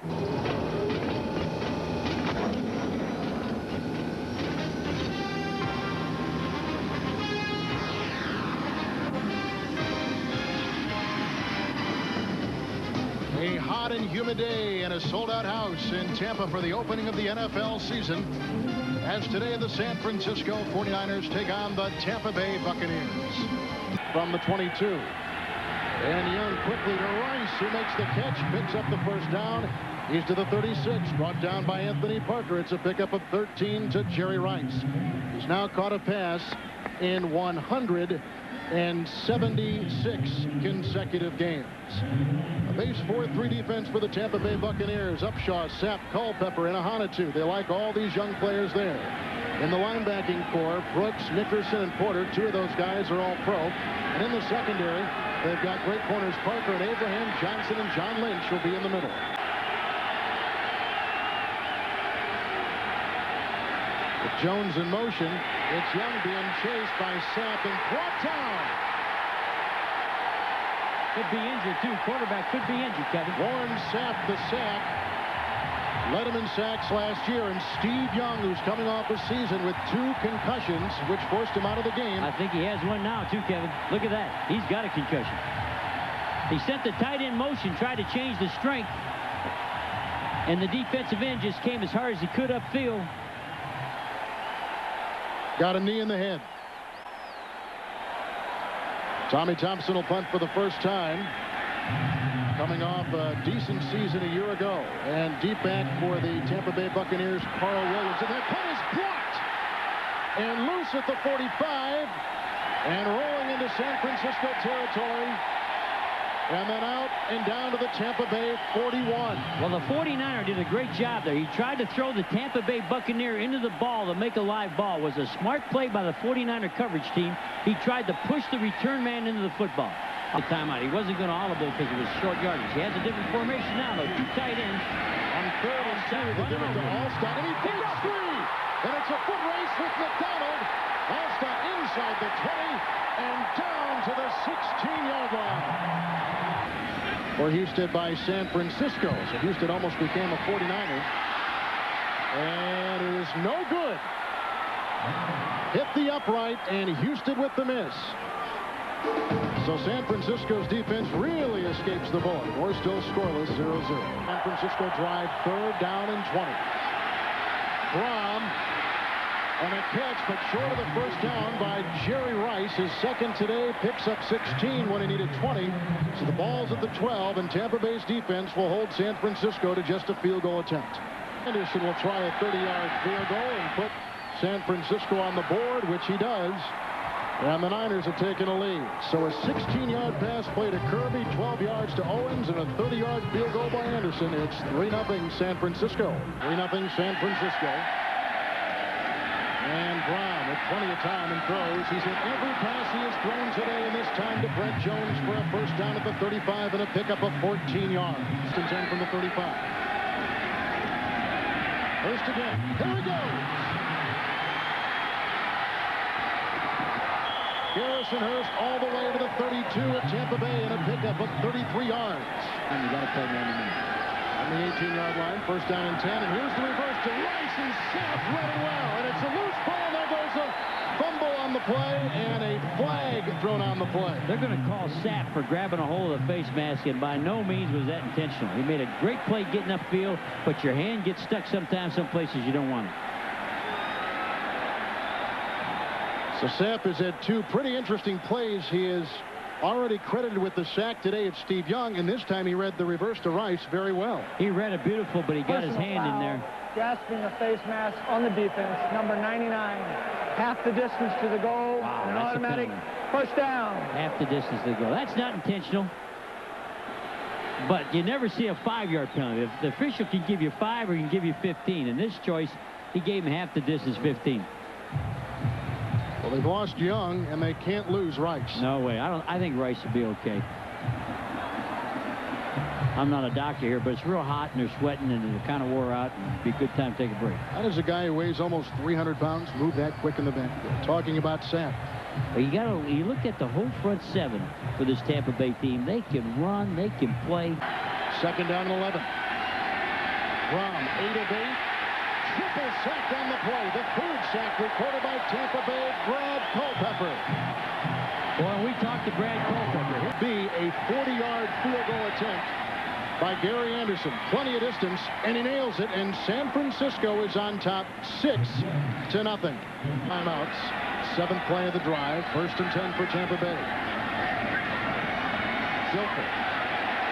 A hot and humid day and a sold-out house in Tampa for the opening of the NFL season, as today the San Francisco 49ers take on the Tampa Bay Buccaneers. From the 22. And Young quickly to Rice, who makes the catch, picks up the first down. He's to the 36, brought down by Anthony Parker. It's a pickup of 13 to Jerry Rice. He's now caught a pass in 176 consecutive games. A base 4-3 defense for the Tampa Bay Buccaneers. Upshaw, Sapp, Culpepper, and Ahanitu. They like all these young players there. In the linebacking core, Brooks, Nickerson, and Porter, two of those guys are all pro. And in the secondary, they've got great corners Parker and Abraham. Johnson and John Lynch will be in the middle. With Jones in motion, it's Young being chased by Sapp and brought down. Could be injured, too. Quarterback could be injured, Kevin. Warren Sapp, the sack. Led him in sacks last year. And Steve Young, who's coming off a season with 2 concussions, which forced him out of the game. I think he has one now, too, Kevin. Look at that. He's got a concussion. He sent the tight end motion, tried to change the strength. And the defensive end just came as hard as he could upfield. Got a knee in the head. Tommy Thompson will punt for the first time. Coming off a decent season a year ago. And deep back for the Tampa Bay Buccaneers, Carl Williams. And that punt is blocked. And loose at the 45. And rolling into San Francisco territory. And then out and down to the Tampa Bay 41. Well, the 49er did a great job there. He tried to throw the Tampa Bay Buccaneer into the ball to make a live ball. It was a smart play by the 49er coverage team. He tried to push the return man into the football. The timeout. He wasn't going to audible because it was short yardage. He has a different formation now, though. 2 tight ends. On 3rd and 2, they give it to Alstott. And he breaks free. And it's a foot race with McDonald. Alstott inside the 20 and down to the 16-yard line. Or Houston by San Francisco. So Houston almost became a 49er. And it is no good. Hit the upright, and Houston with the miss. So San Francisco's defense really escapes the bullet. We're still scoreless, 0-0. San Francisco drive 3rd down and 20. Brom. And a catch, but short of the first down by Jerry Rice. His second today, picks up 16 when he needed 20. So the ball's at the 12, and Tampa Bay's defense will hold San Francisco to just a field goal attempt. Anderson will try a 30-yard field goal and put San Francisco on the board, which he does. And the Niners have taken a lead. So a 16-yard pass play to Kirby, 12 yards to Owens, and a 30-yard field goal by Anderson. It's 3-0 San Francisco. 3-0 San Francisco. And Brown with plenty of time and throws. He's hit every pass he has thrown today, and this time to Brett Jones for a first down at the 35 and a pickup of 14 yards. 10 from the 35. First again. Here he goes. Garrison Hurst all the way to the 32 at Tampa Bay and a pickup of 33 yards. And you got to play man to man. On the 18-yard line, first down and 10, and here's the reverse to Rice, and Sapp read it well, and it's a loose ball. There goes a fumble on the play, and a flag thrown on the play. They're going to call Sapp for grabbing a hold of the face mask, and by no means was that intentional. He made a great play getting upfield, but your hand gets stuck sometimes some places you don't want it. So Sapp has had 2 pretty interesting plays. He is already credited with the sack today. It's Steve Young, and this time he read the reverse to Rice very well. He read it beautiful, but he got his hand in there. Grasping the face mask on the defense, number 99. Half the distance to the goal. Wow, an that's automatic first down. Half the distance to the goal. That's not intentional. But you never see a 5-yard penalty. If the official can give you 5 or he can give you 15. In this choice, he gave him half the distance, 15. Well, they've lost Young, and they can't lose Rice. No way. I think Rice will be okay. I'm not a doctor here, but it's real hot, and they're sweating, and they're kind of wore out. And it'd be a good time to take a break. How does a guy who weighs almost 300 pounds move that quick in the backfield? Talking about Sapp. Well, you look at the whole front 7 for this Tampa Bay team. They can run, they can play. Second down and 11. 8 of 8. Triple sack on the play. The third sack recorded by Tampa Bay, Brad Culpepper. Well, we talked to Brad Culpepper. It'd be a 40-yard field goal attempt by Gary Anderson. Plenty of distance, and he nails it, and San Francisco is on top 6-0. Timeouts. 7th play of the drive. 1st and 10 for Tampa Bay. Dilfer.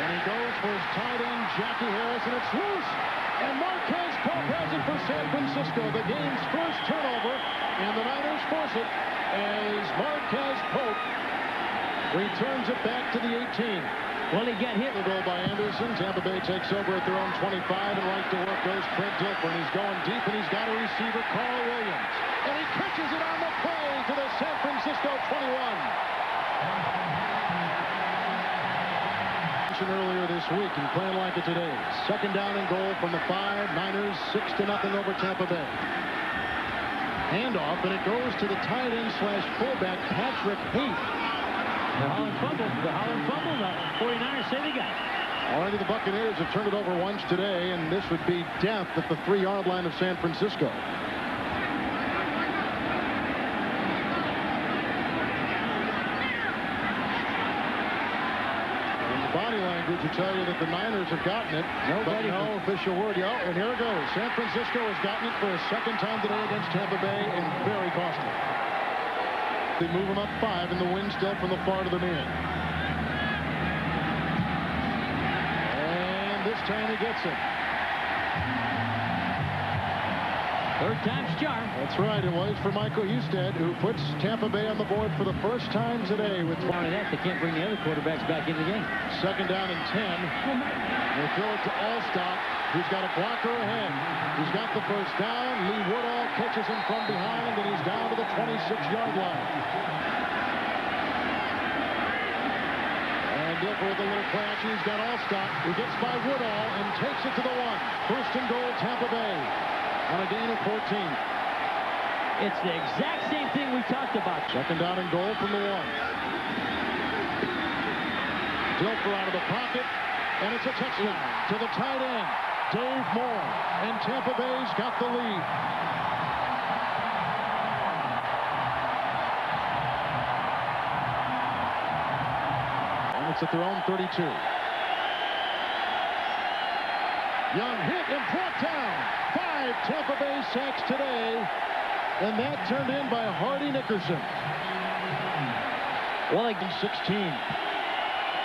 And he goes for his tight end, Jackie Harris, and it's loose. And Marquez Pope has it for San Francisco. The game's first turnover, and the Niners force it as Marquez Pope returns it back to the 18. Well, he got hit. The goal by Anderson. Tampa Bay takes over at their own 25, and right to work goes Trent Dilfer, and he's going deep, and he's got a receiver, Carl Williams. And he catches it on the play to the San Francisco 21. Earlier this week and playing like it today. 2nd down and goal from the 5. Niners 6-0 over Tampa Bay. Handoff, and it goes to the tight end / fullback Patrick Heath. The Holland fumble. The 49ers say they got it. Already the Buccaneers have turned it over once today, and this would be death at the 3-yard line of San Francisco. Body language to tell you that the Niners have gotten it. But no official word. Yeah, and here it goes. San Francisco has gotten it for a 2nd time today against Tampa Bay, and very costly. They move them up 5, and the wind still from the far to the near. And this time he gets it. 3rd time's charm. That's right. It was for Michael Husted, who puts Tampa Bay on the board for the first time today. With Not only that, they can't bring the other quarterbacks back in the game. 2nd down and 10. They throw it to Allstott, who's got a blocker ahead. He's got the first down. Lee Woodall catches him from behind, and he's down to the 26-yard line. And Dilfer with a little play action. He's got Allstott, who gets by Woodall and takes it to the 1. 1st and goal, Tampa Bay. On a gain of 14. It's the exact same thing we talked about. 2nd down and goal from the 1. Dilfer out of the pocket, and it's a touchdown to the tight end, Dave Moore. And Tampa Bay's got the lead. And it's at their own 32. Young hit and brought down. 5 Tampa Bay sacks today, and that turned in by Hardy Nickerson. Well, 16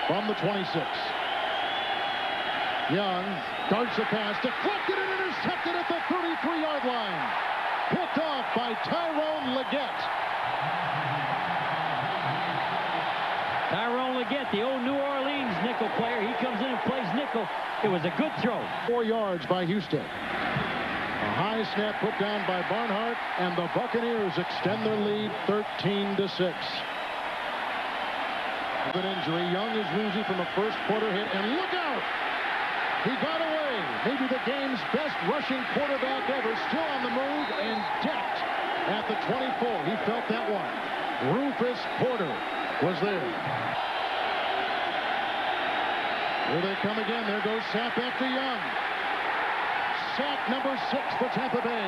from the 26. Young darts the pass, deflected and intercepted at the 33-yard line. Picked off by Tyrone Leggett. Tyrone Leggett, the old New Orleans nickel player. He comes in and plays nickel. It was a good throw. 4 yards by Houston. A high snap put down by Barnhart, and the Buccaneers extend their lead 13-6. An injury. Young is woozy from the first quarter hit, and look out! He got away. Maybe the game's best rushing quarterback ever, still on the move and decked at the 24. He felt that one. Rufus Porter was there. Here they come again. There goes Sapp after Young. Sack number 6 for Tampa Bay.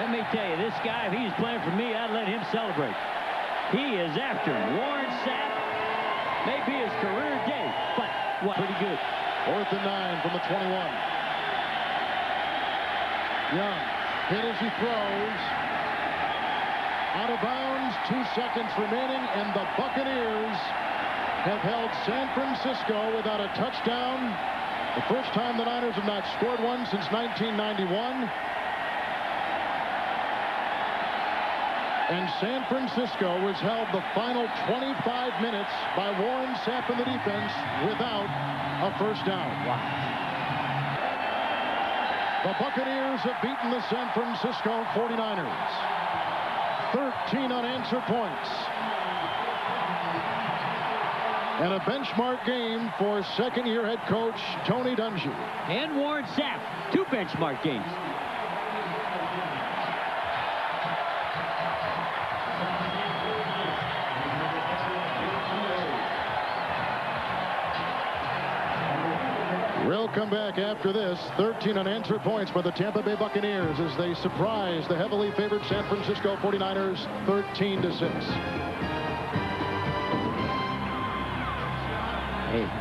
Let me tell you, this guy, if he's playing for me, I'd let him celebrate. He is after him. Warren Sapp. Maybe his career day, but what? Pretty good. 4th and 9 from the 21. Young hit as he throws. Out of bounds, 2 seconds remaining, and the Buccaneers have held San Francisco without a touchdown. The first time the Niners have not scored one since 1991. And San Francisco was held the final 25 minutes by Warren Sapp in the defense without a first down. Wow. The Buccaneers have beaten the San Francisco 49ers. 13 unanswered points. And a benchmark game for second-year head coach Tony Dungy. And Warren Sapp. 2 benchmark games. We'll come back after this. 13 unanswered points by the Tampa Bay Buccaneers as they surprise the heavily favored San Francisco 49ers 13-6. Hey.